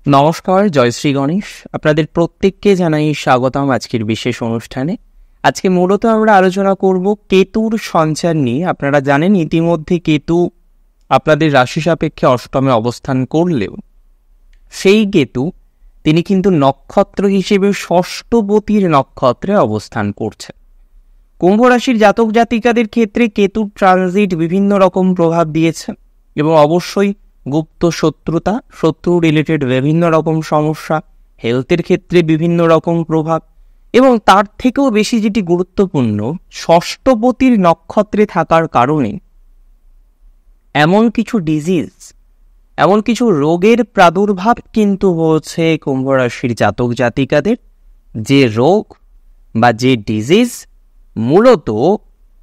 নমস্কার, জয়শ্রী গণেশ। আপনাদের প্রত্যেককে জানাই স্বাগতম আজকের বিশেষ অনুষ্ঠানে। আজকে মূলত আমরা আলোচনা করব কেতুর সঞ্চার নিয়ে। আপনারা জানেন ইতিমধ্যে কেতু আপনাদের রাশি সাপেক্ষে অষ্টমে অবস্থান করলেও সেই কেতু তিনি কিন্তু নক্ষত্র হিসেবে ষষ্ঠপতির নক্ষত্রে অবস্থান করছেন। কুম্ভ রাশির জাতক জাতিকাদের ক্ষেত্রে কেতুর ট্রানজিট বিভিন্ন রকম প্রভাব দিয়েছে এবং অবশ্যই গুপ্ত শত্রুতা, শত্রু রিলেটেড বিভিন্ন রকম সমস্যা, হেলথের ক্ষেত্রে বিভিন্ন রকম প্রভাব এবং তার থেকেও বেশি যেটি গুরুত্বপূর্ণ, ষষ্ঠপতির নক্ষত্রে থাকার কারণে এমন কিছু ডিজিজ, এমন কিছু রোগের প্রাদুর্ভাব কিন্তু হচ্ছে কুম্ভ রাশির জাতক জাতিকাদের, যে রোগ বা যে ডিজিজ মূলত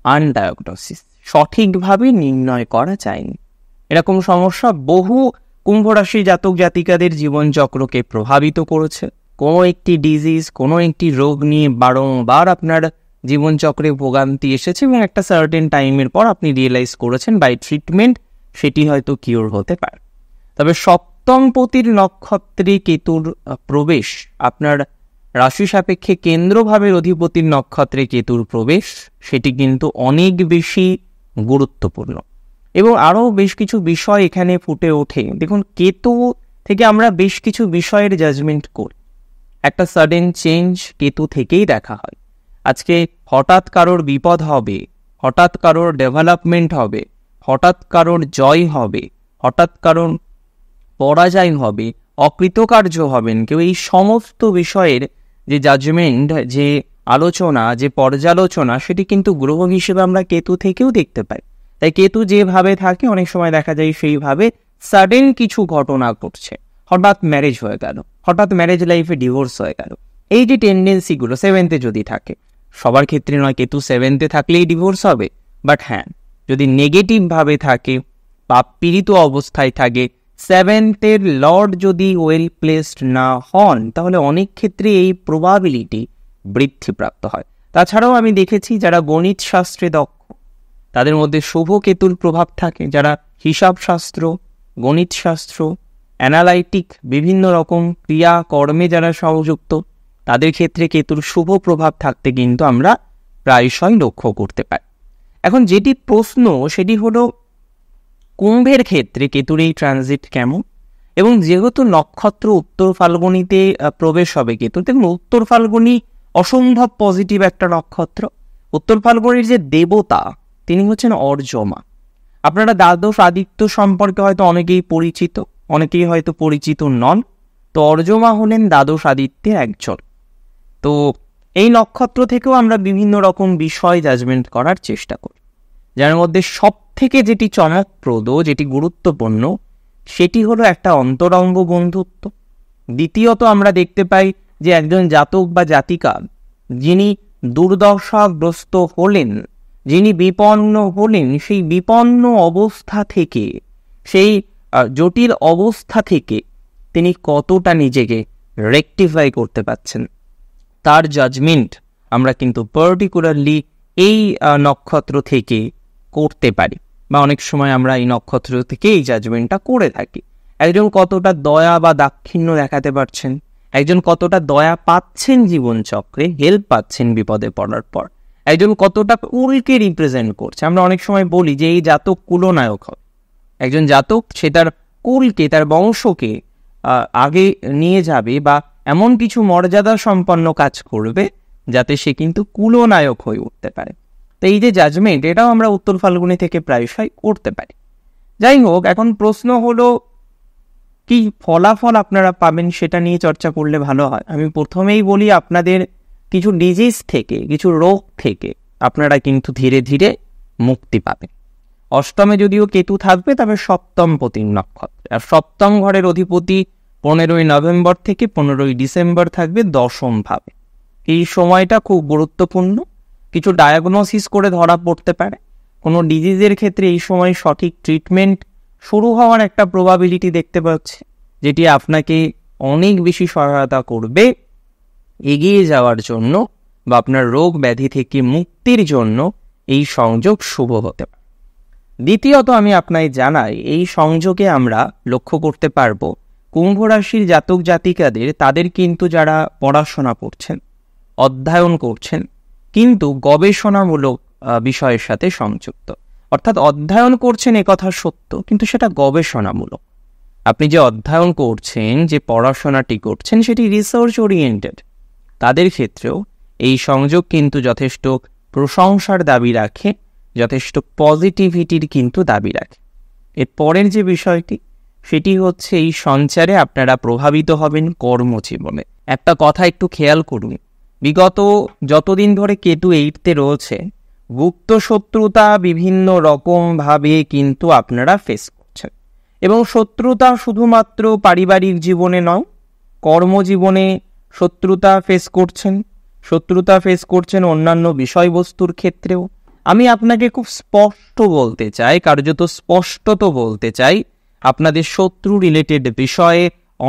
আনডায়াগনোসিস, সঠিকভাবে নির্ণয় করা যায়নি। এরকম সমস্যা বহু কুম্ভ রাশি জাতক জাতিকাদের জীবনচক্রকে প্রভাবিত করেছে। কোনো একটি ডিজিজ, কোনো একটি রোগ নিয়ে বারংবার আপনার জীবনচক্রে ভোগান্তি এসেছে এবং একটা সার্টেন টাইমের পর আপনি রিয়েলাইজ করেছেন বাই ট্রিটমেন্ট সেটি হয়তো কিওর হতে পারে। তবে সপ্তমপতির নক্ষত্রে কেতুর প্রবেশ, আপনার রাশি সাপেক্ষে কেন্দ্রভাবের অধিপতির নক্ষত্রে কেতুর প্রবেশ, সেটি কিন্তু অনেক বেশি গুরুত্বপূর্ণ এবং আরও বেশ কিছু বিষয় এখানে ফুটে ওঠে। দেখুন, কেতু থেকে আমরা বেশ কিছু বিষয়ের জাজমেন্ট করি। একটা সাডেন চেঞ্জ কেতু থেকেই দেখা হয়। আজকে হঠাৎ কারোর বিপদ হবে, হঠাৎ কারোর ডেভেলপমেন্ট হবে, হঠাৎ কারোর জয় হবে, হঠাৎ কারোর পরাজয় হবে, অকৃতকার্য হবেন কেউ। এই সমস্ত বিষয়ের যে জাজমেন্ট, যে আলোচনা, যে পর্যালোচনা, সেটি কিন্তু গ্রহ হিসেবে আমরা কেতু থেকেও দেখতে পাই। তাই কেতু যেভাবে থাকে অনেক সময় দেখা যায় সেইভাবে সাডেন কিছু ঘটনা ঘটছে। হঠাৎ ম্যারেজ হয়ে গেল, হঠাৎ ম্যারেজ লাইফে ডিভোর্স হয়ে গেল। এই যে টেন্ডেন্সিগুলো সেভেন্থে যদি থাকে, সবার ক্ষেত্রে নয় কেতু সেভেন্থে থাকলেই ডিভোর্স হবে, বাট হ্যাঁ, যদি নেগেটিভভাবে থাকে বা পীড়িত অবস্থায় থাকে, সেভেন্থের লর্ড যদি ওয়েল প্লেসড না হন, তাহলে অনেক ক্ষেত্রে এই প্রবাবিলিটি বৃদ্ধিপ্রাপ্ত হয়। তাছাড়াও আমি দেখেছি যারা গণিত শাস্ত্রে দক্ষ তাদের মধ্যে শুভ কেতুর প্রভাব থাকে। যারা হিসাব শাস্ত্র, গণিত শাস্ত্র, অ্যানালাইটিক বিভিন্ন রকম ক্রিয়া কর্মে যারা সংযুক্ত, তাদের ক্ষেত্রে কেতুর শুভ প্রভাব থাকতে কিন্তু আমরা প্রায়শই লক্ষ্য করতে পারি। এখন যেটি প্রশ্ন সেটি হলো কুম্ভের ক্ষেত্রে কেতুর এই ট্রানজিট কেমন, এবং যেহেতু নক্ষত্র উত্তর ফাল্গুনিতে প্রবেশ হবে কেতু, দেখুন উত্তর ফাল্গুনি অসম্ভব পজিটিভ একটা নক্ষত্র। উত্তর ফাল্গুনির যে দেবতা তিনি হচ্ছেন অর্যমা। আপনারা দ্বাদশ আদিত্য সম্পর্কে হয়তো অনেকেই পরিচিত, অনেকেই হয়তো পরিচিত নন। তো অর্যমা হলেন দ্বাদশ আদিত্যের একজন। তো এই নক্ষত্র থেকেও আমরা বিভিন্ন রকম বিষয় জাজমেন্ট করার চেষ্টা করি, যার মধ্যে সব থেকে যেটি চমকপ্রদ, যেটি গুরুত্বপূর্ণ, সেটি হলো একটা অন্তরঙ্গ বন্ধুত্ব। দ্বিতীয়ত আমরা দেখতে পাই যে একজন জাতক বা জাতিকা যিনি দুর্দশাগ্রস্ত হলেন, যিনি বিপন্ন হলেন, সেই বিপন্ন অবস্থা থেকে, সেই জটিল অবস্থা থেকে তিনি কতটা নিজেকে রেকটিফাই করতে পারছেন, তার জাজমেন্ট আমরা কিন্তু পার্টিকুলারলি এই নক্ষত্র থেকে করতে পারি, বা অনেক সময় আমরা এই নক্ষত্র থেকে এই জাজমেন্টটা করে থাকি। একজন কতটা দয়া বা দাক্ষিণ্য দেখাতে পারছেন, একজন কতটা দয়া পাচ্ছেন জীবনচক্রে, হেল্প পাচ্ছেন বিপদে পড়ার পর, একজন কতটা কুলকে রিপ্রেজেন্ট করছে। আমরা অনেক সময় বলি যে এই জাতক কুলনায়ক হয়। একজন জাতক সে তার কুলকে, তার বংশকে আগে নিয়ে যাবে বা এমন কিছু মর্যাদা সম্পন্ন কাজ করবে যাতে সে কিন্তু কুলনায়ক হয়ে উঠতে পারে। তো এই যে জাজমেন্ট, এটাও আমরা উত্তর ফাল্গুনি থেকে প্রায়শই করতে পারি। যাই হোক, এখন প্রশ্ন হলো কি ফলাফল আপনারা পাবেন সেটা নিয়ে চর্চা করলে ভালো হয়। আমি প্রথমেই বলি, আপনাদের কিছু ডিজিজ থেকে, কিছু রোগ থেকে আপনারা কিন্তু ধীরে ধীরে মুক্তি পাবেন। অষ্টমে যদিও কেতু থাকবে, তবে সপ্তম পতির নক্ষত্রে, আর সপ্তম ঘরের অধিপতি 15ই নভেম্বর থেকে 15ই ডিসেম্বর থাকবে দশম ভাবে। এই সময়টা খুব গুরুত্বপূর্ণ। কিছু ডায়াগনোসিস করে ধরা পড়তে পারে কোনো ডিজিজের ক্ষেত্রে। এই সময় সঠিক ট্রিটমেন্ট শুরু হওয়ার একটা প্রবাবিলিটি দেখতে পাচ্ছি, যেটি আপনাকে অনেক বেশি সহায়তা করবে এগিয়ে যাওয়ার জন্য বা আপনার রোগ ব্যাধি থেকে মুক্তির জন্য। এই সংযোগ শুভ হতে পারে। দ্বিতীয়ত আমি আপনাকে জানাই, এই সংযোগে আমরা লক্ষ্য করতে পারবো কুম্ভ রাশির জাতক জাতিকাদের তাদের কিন্তু যারা পড়াশোনা করছেন, অধ্যয়ন করছেন, কিন্তু গবেষণামূলক বিষয়ের সাথে সংযুক্ত, অর্থাৎ অধ্যয়ন করছেন একথা সত্য, কিন্তু সেটা গবেষণামূলক। আপনি যে অধ্যয়ন করছেন, যে পড়াশোনাটি করছেন, সেটি রিসার্চ ওরিয়েন্টেড, তাদের ক্ষেত্রেও এই সংযোগ কিন্তু যথেষ্ট প্রশংসার দাবি রাখে, যথেষ্ট পজিটিভিটির কিন্তু দাবি রাখে। এর পরের যে বিষয়টি, সেটি হচ্ছে এই সঞ্চারে আপনারা প্রভাবিত হবেন কর্মজীবনে। একটা কথা একটু খেয়াল করুন, বিগত যতদিন ধরে কেতু 8তে রয়েছে, গুপ্ত শত্রুতা বিভিন্ন রকমভাবে কিন্তু আপনারা ফেস করছেন। এবং শত্রুতা শুধুমাত্র পারিবারিক জীবনে নয়, কর্মজীবনে শত্রুতা ফেস করছেন অন্যান্য বিষয়বস্তুর ক্ষেত্রেও। আমি আপনাকে খুব স্পষ্ট বলতে চাই, কার্যত স্পষ্টত বলতে চাই, আপনাদের শত্রু রিলেটেড বিষয়ে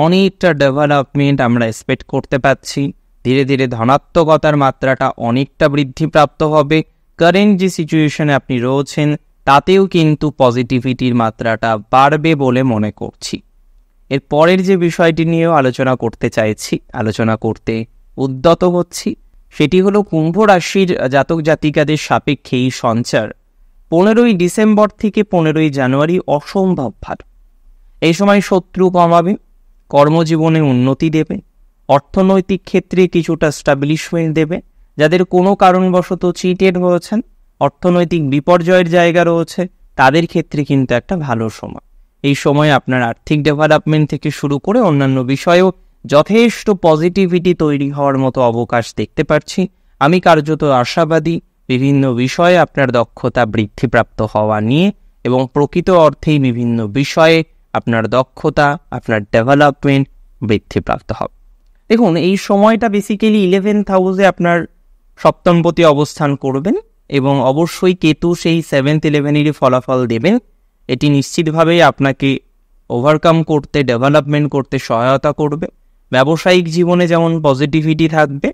অনেকটা ডেভেলপমেন্ট আমরা এক্সপেক্ট করতে পারছি। ধীরে ধীরে ধনাত্মকতার মাত্রাটা অনেকটা বৃদ্ধিপ্রাপ্ত হবে। কারেন্ট যে সিচুয়েশনে আপনি রয়েছেন, তাতেও কিন্তু পজিটিভিটির মাত্রাটা বাড়বে বলে মনে করছি। এর পরের যে বিষয়টি নিয়েও আলোচনা করতে উদ্যত হচ্ছি, সেটি হলো কুম্ভ রাশির জাতক জাতিকাদের সাপেক্ষে এই সঞ্চার 15ই ডিসেম্বর থেকে 15ই জানুয়ারি অসম্ভব ভালো। এই সময় শত্রু কমাবে, কর্মজীবনে উন্নতি দেবে, অর্থনৈতিক ক্ষেত্রে কিছুটা স্টাবলিশমেন্ট দেবে। যাদের কোনো কারণবশত চিটেড হয়েছেন, অর্থনৈতিক বিপর্যয়ের জায়গা রয়েছে, তাদের ক্ষেত্রে কিন্তু একটা ভালো সময়। এই সময় আপনার আর্থিক ডেভেলপমেন্ট থেকে শুরু করে অন্যান্য বিষয়েও যথেষ্ট পজিটিভিটি তৈরি হওয়ার মতো অবকাশ দেখতে পাচ্ছি। আমি কার্যত আশাবাদী বিভিন্ন বিষয়ে আপনার দক্ষতা বৃদ্ধিপ্রাপ্ত হওয়া নিয়ে, এবং প্রকৃত অর্থেই বিভিন্ন বিষয়ে আপনার দক্ষতা, আপনার ডেভেলপমেন্ট বৃদ্ধিপ্রাপ্ত হবে। দেখুন, এই সময়টা বেসিক্যালি 11th হাউসে আপনার সপ্তমপতি অবস্থান করবেন, এবং অবশ্যই কেতু সেই 7th 11-এরই ফলাফল দেবেন। এটি নিশ্চিতভাবেই আপনাকে ওভারকাম করতে, ডেভেলপমেন্ট করতে সহায়তা করবে। ব্যবসায়িক জীবনে যেমন পজিটিভিটি থাকবে,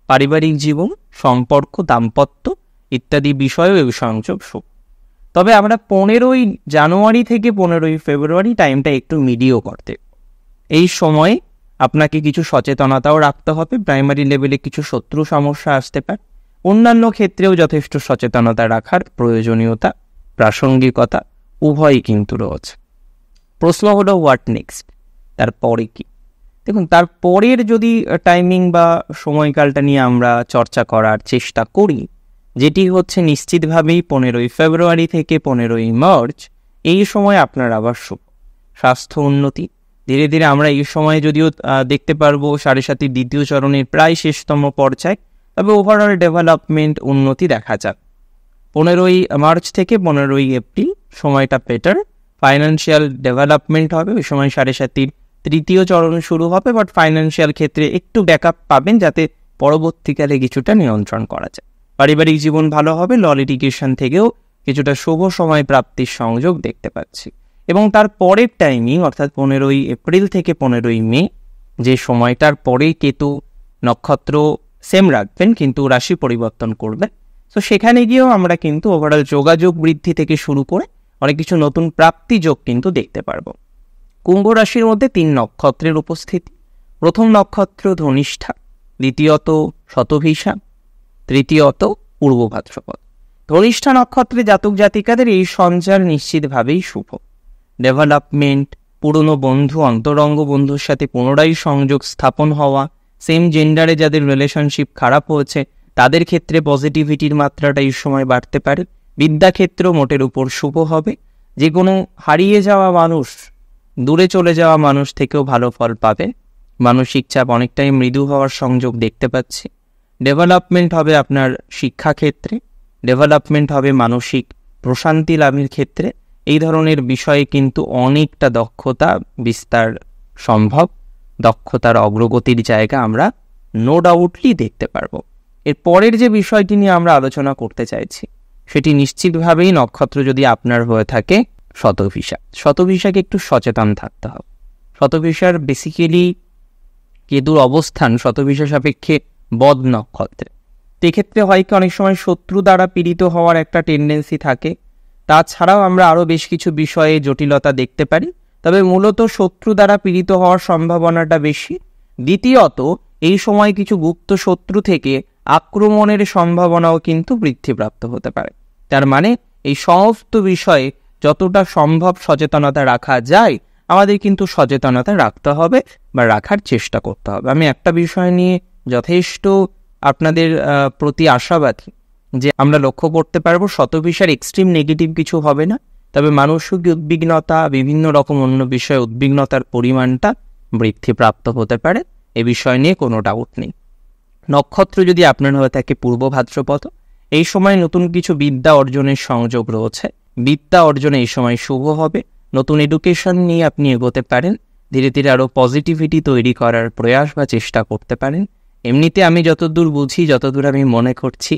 পারিবারিক জীবন, সম্পর্ক, দাম্পত্য ইত্যাদি বিষয়েও এই সংযোগ শুভ। তবে আমরা 15ই জানুয়ারি থেকে 15ই ফেব্রুয়ারি টাইমটা একটু মিডিও করতে, এই সময়ে আপনাকে কিছু সচেতনতাও রাখতে হবে। প্রাইমারি লেভেলে কিছু শত্রু সমস্যা আসতে পারে, অন্যান্য ক্ষেত্রেও যথেষ্ট সচেতনতা রাখার প্রয়োজনীয়তা, প্রাসঙ্গিকতা উভয়ই কিন্তু রয়েছে। প্রশ্ন হলো হোয়াট নেক্সট, তারপরে কি? দেখুন, তারপরের যদি টাইমিং বা সময়কালটা নিয়ে আমরা চর্চা করার চেষ্টা করি, যেটি হচ্ছে নিশ্চিতভাবেই 15ই ফেব্রুয়ারি থেকে 15ই মার্চ, এই সময় আপনার আবার শুভ স্বাস্থ্য উন্নতি। ধীরে ধীরে আমরা এই সময়ে যদিও দেখতে পারবো 7.5 দ্বিতীয় চরণের প্রায় শেষতম পর্যায়ে, তবে ওভারঅল ডেভেলপমেন্ট উন্নতি দেখা যাক। 15ই মার্চ থেকে 15ই এপ্রিল সময়টা বেটার, ফাইন্যান্সিয়াল ডেভেলপমেন্ট হবে। ওই সময় 7.5 তৃতীয় চরণ শুরু হবে, বাট ফাইন্যান্সিয়াল ক্ষেত্রে একটু ব্যাকআপ পাবেন, যাতে পরবর্তীকালে কিছুটা নিয়ন্ত্রণ করা যায়। পারিবারিক জীবন ভালো হবে, ল লিটিগেশন থেকেও কিছুটা শুভ সময় প্রাপ্তির সংযোগ দেখতে পাচ্ছি। এবং তার পরের টাইমিং, অর্থাৎ 15ই এপ্রিল থেকে 15ই মে, যে সময়টার পরেই কেতু নক্ষত্র সেম রাখবেন কিন্তু রাশি পরিবর্তন করবেন। তো সেখানে গিয়েও আমরা কিন্তু ওভারঅল যোগাযোগ বৃদ্ধি থেকে শুরু করে অনেক কিছু নতুন প্রাপ্তি যোগ কিন্তু দেখতে পারবো। কুম্ভ রাশির মধ্যে 3 নক্ষত্রের উপস্থিতি। প্রথম নক্ষত্র ধনিষ্ঠা, দ্বিতীয়ত শতভিষা, তৃতীয়ত পূর্ব ভাদ্রপদ। ধনিষ্ঠা নক্ষত্রে জাতক জাতিকাদের এই সঞ্চার নিশ্চিতভাবেই শুভ। ডেভেলপমেন্ট, পুরনো বন্ধু, অন্তরঙ্গ বন্ধুর সাথে পুনরায় সংযোগ স্থাপন হওয়া, সেম জেন্ডারে যাদের রিলেশনশিপ খারাপ হয়েছে তাদের ক্ষেত্রে পজিটিভিটির মাত্রাটা এই সময় বাড়তে পারে। বিদ্যাক্ষেত্র মোটের উপর শুভ হবে। যে কোনো হারিয়ে যাওয়া মানুষ, দূরে চলে যাওয়া মানুষ থেকেও ভালো ফল পাবে। মানসিক চাপ অনেকটাই মৃদু হওয়ার সংযোগ দেখতে পাচ্ছি। ডেভেলপমেন্ট হবে আপনার শিক্ষাক্ষেত্রে, ডেভেলপমেন্ট হবে মানসিক প্রশান্তি লাভের ক্ষেত্রে। এই ধরনের বিষয়ে কিন্তু অনেকটা দক্ষতা বিস্তার সম্ভব, দক্ষতার অগ্রগতির জায়গা আমরা নো ডাউটলি দেখতে পারবো। এর পরের যে বিষয়টি নিয়ে আমরা আলোচনা করতে চাইছি, সেটি নিশ্চিতভাবেই নক্ষত্র যদি আপনার হয়ে থাকে শতভিষা। শতভিষাকে একটু সচেতন থাকতে হবে। শতভিষার বেসিক্যালি কেতুর অবস্থান শতভিষা সাপেক্ষে বদ নক্ষত্রে। এক্ষেত্রে হয় কি, অনেক সময় শত্রু দ্বারা পীড়িত হওয়ার একটা টেন্ডেন্সি থাকে। তাছাড়াও আমরা আরও বেশ কিছু বিষয়ে জটিলতা দেখতে পারি। তবে মূলত শত্রু দ্বারা পীড়িত হওয়ার সম্ভাবনাটা বেশি। দ্বিতীয়ত, এই সময় কিছু গুপ্ত শত্রু থেকে আক্রমণের সম্ভাবনাও কিন্তু বৃদ্ধিপ্রাপ্ত হতে পারে। তার মানে এই সমস্ত বিষয়ে যতটা সম্ভব সচেতনতা রাখা যায় আমাদের কিন্তু সচেতনতা রাখতে হবে বা রাখার চেষ্টা করতে হবে। আমি একটা বিষয় নিয়ে যথেষ্ট আপনাদের প্রতি আশাবাদী যে আমরা লক্ষ্য করতে পারবো শতবিশার এক্সট্রিম নেগেটিভ কিছু হবে না, তবে মানসিক উদ্বিগ্নতা, বিভিন্ন রকম অন্য বিষয়ে উদ্বিগ্নতার পরিমাণটা বৃদ্ধিপ্রাপ্ত হতে পারে, এ বিষয় নিয়ে কোনো ডাউট নেই। নক্ষত্র যদি আপনার হয়ে থাকে পূর্ব ভাদ্রপদ, এই সময় নতুন কিছু বিদ্যা অর্জনের সংযোগ রয়েছে। বিদ্যা অর্জনে এই সময় শুভ হবে। নতুন এডুকেশন নিয়ে আপনি এগোতে পারেন, ধীরে ধীরে আরও পজিটিভিটি তৈরি করার প্রয়াস বা চেষ্টা করতে পারেন। এমনিতে আমি যতদূর বুঝি, যতদূর আমি মনে করছি,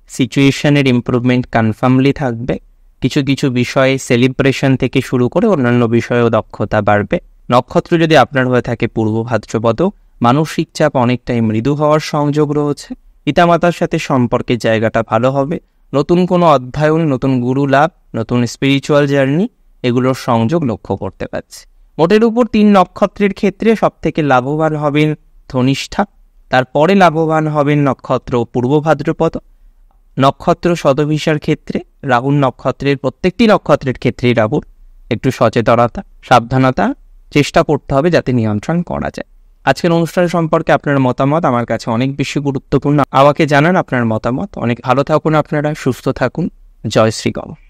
সিচুয়েশনের ইমপ্রুভমেন্ট কনফার্মলি থাকবে। কিছু কিছু বিষয়ে সেলিব্রেশন থেকে শুরু করে অন্যান্য বিষয়েও দক্ষতা বাড়বে। নক্ষত্র যদি আপনার হয়ে থাকে পূর্ব ভাদ্রপদ, মানসিক চাপ অনেকটাই মৃদু হওয়ার সংযোগ রয়েছে। পিতামাতার সাথে সম্পর্কের জায়গাটা ভালো হবে। নতুন কোনো অধ্যয়ন, নতুন গুরু লাভ, নতুন স্পিরিচুয়াল জার্নি, এগুলোর সংযোগ লক্ষ্য করতে পারছি। মোটের উপর 3 নক্ষত্রের ক্ষেত্রে সবথেকে লাভবান হবেন ধনিষ্ঠা, তারপরে লাভবান হবেন নক্ষত্র পূর্ব ভাদ্রপদ। নক্ষত্র শতভিসার ক্ষেত্রে রাহুর নক্ষত্রের প্রত্যেকটি নক্ষত্রের ক্ষেত্রেই রাহুর একটু সচেতনতা, সাবধানতা চেষ্টা করতে হবে যাতে নিয়ন্ত্রণ করা যায়। আজকের অনুষ্ঠান সম্পর্কে আপনার মতামত আমার কাছে অনেক বেশি গুরুত্বপূর্ণ। আমাকে জানান আপনার মতামত। অনেক ভালো থাকুন আপনারা, সুস্থ থাকুন। জয় শ্রী গণেশ।